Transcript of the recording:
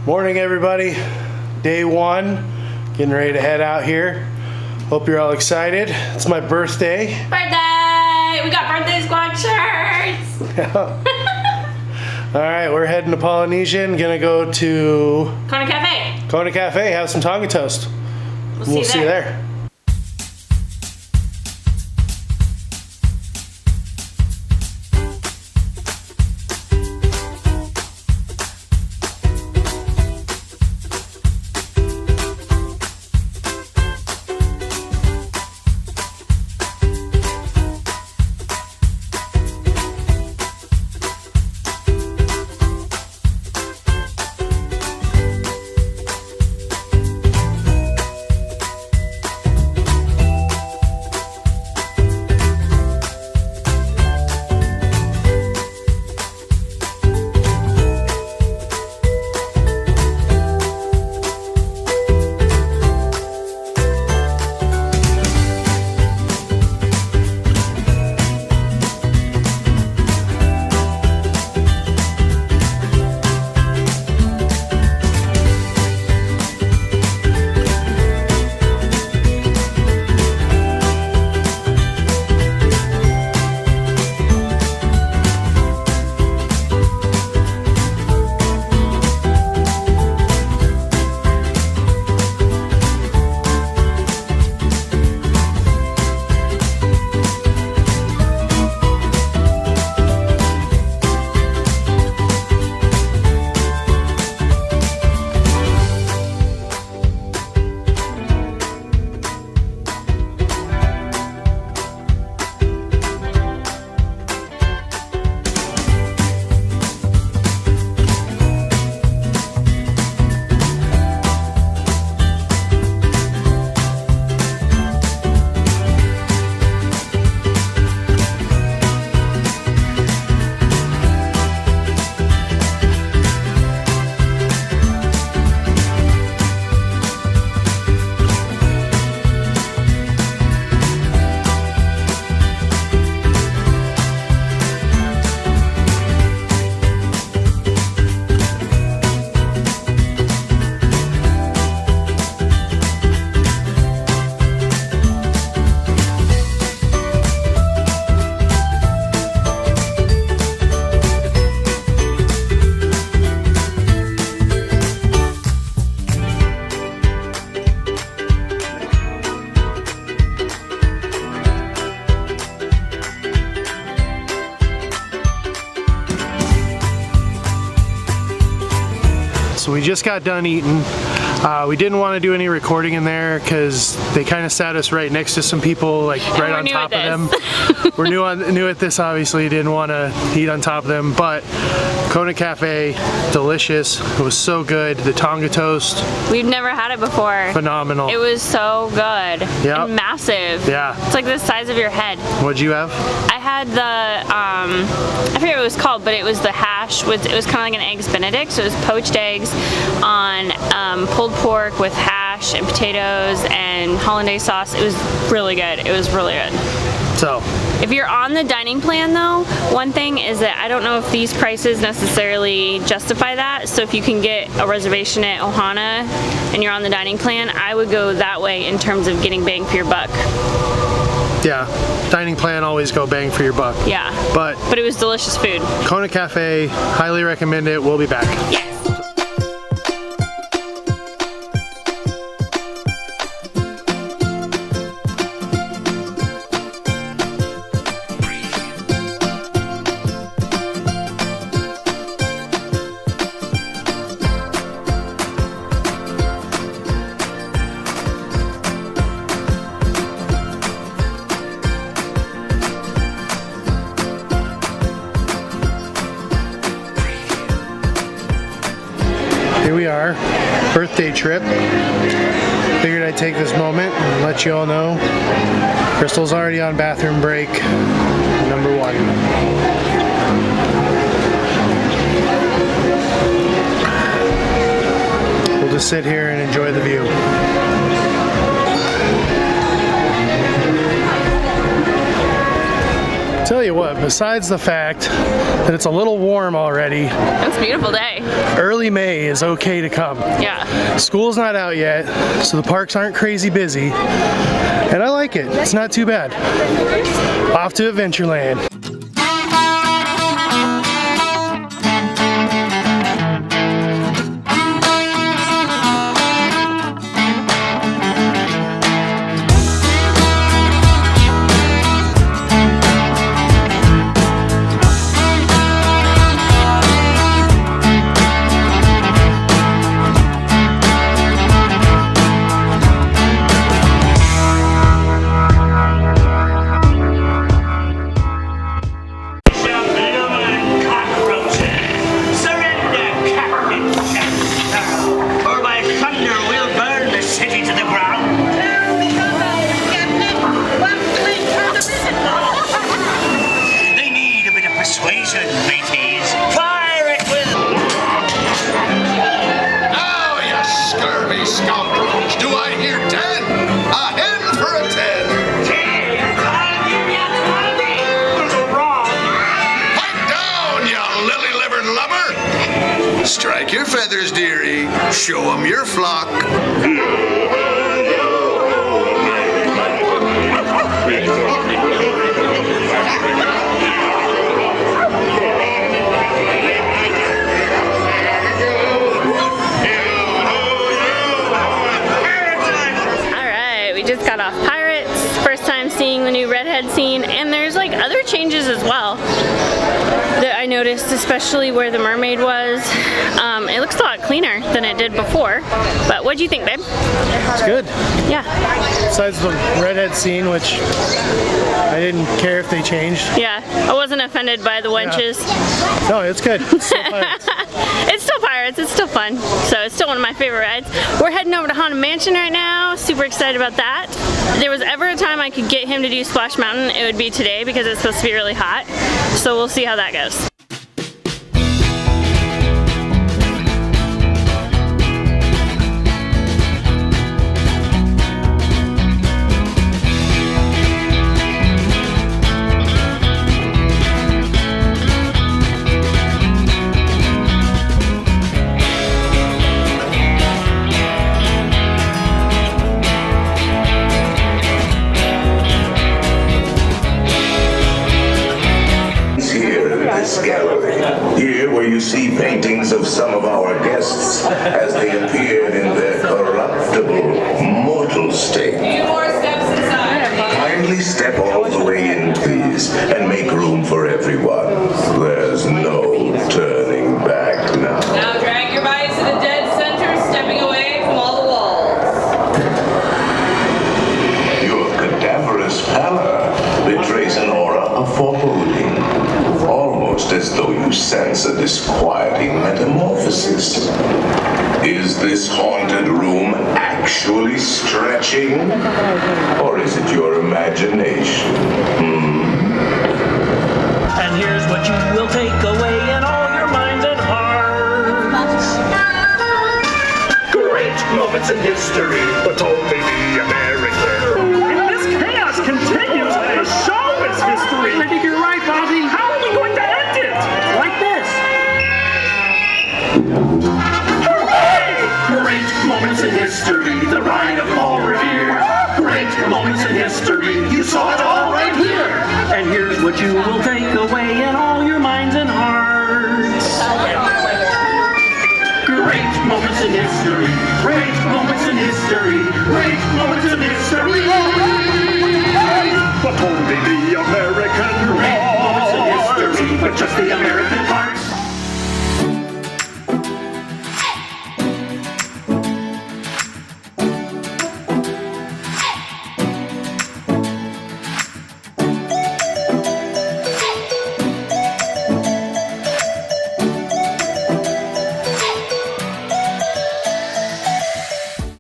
Morning, everybody. Day one, getting ready to head out here. Hope you're all excited. It's my birthday. Birthday! We got birthday squad shirts! All right, we're heading to Polynesian. Gonna go to Kona Cafe. Kona Cafe, have some tonga toast. We'll see you there. So we just got done eating. We didn't want to do any recording in there because they kind of sat us right next to some people, like right on top of them. We're new at this, obviously. Didn't want to eat on top of them, but Kona Cafe, delicious. It was so good. The tonga toast. We've never had it before. Phenomenal. It was so good. Yep. And massive. Yeah. It's like the size of your head. What'd you have? I had the, I forget what it was called, but it was the hash. It was kind of like an eggs benedict. So it was poached eggs on pulled pork with hash and potatoes and hollandaise sauce. It was really good. It was really good. So, if you're on the dining plan though, one thing is that I don't know if these prices necessarily justify that. So if you can get a reservation at Ohana and you're on the dining plan, I would go that way in terms of getting bang for your buck. yeah, dining plan, always go bang for your buck. Yeah. But it was delicious food. Kona Cafe, highly recommend it. We'll be back. Yes. Here we are, birthday trip. Figured I'd take this moment and let you all know Crystal's already on bathroom break number 1. We'll just sit here and enjoy the view. Tell you what, besides the fact that it's a little warm already, It's a beautiful day. early May is okay to come. Yeah. School's not out yet, so the parks aren't crazy busy, and I like it. It's not too bad. Off to Adventureland. Persuasion, mateys. Fire it with... Now, you scurvy scoundrels, do I hear 10? A hen for a 10. Pipe down, you lily-livered lubber. Strike your feathers, dearie. Show 'em your flock. Just got off Pirates, first time seeing the new redhead scene, and there's like other changes as well that I noticed, especially where the mermaid was. It looks a lot cleaner than it did before, but what do you think, babe? It's good. Yeah. Besides the redhead scene, which I didn't care if they changed. Yeah, I wasn't offended by the wenches. Yeah. No, it's good. It's still Pirates. It's still Pirates, it's still fun. So it's still one of my favorite rides. We're heading over to Haunted Mansion right now. Super excited about that. If there was ever a time I could get him to do Splash Mountain, it would be today because it's supposed to be really hot. So we'll see how that goes. Here where you see paintings of some of our guests as they appeared in their corruptible, mortal state. Few more steps inside. Kindly step all the way in, please, and make room for everyone. There's no turning back now. Now drag your bodies to the dead center, stepping away from all the walls. Your cadaverous pallor betrays an aura of foreboding. Almost as though you sense a disquieting metamorphosis. Is this haunted room actually stretching? Or is it your imagination? And here's what you will take away in all your minds and hearts. Great moments in history, but only the American. And this chaos continues. The show is history. I think you're right, Bobby. How are we going to end it? Like this. Hooray! Great moments in history, the ride of Paul Revere. Great moments in history, you saw it all right here. And here's what you will take away in all your minds and hearts. Great moments in history, great moments in history, great moments in history. But only the American. Great moments in history, but just the American parts.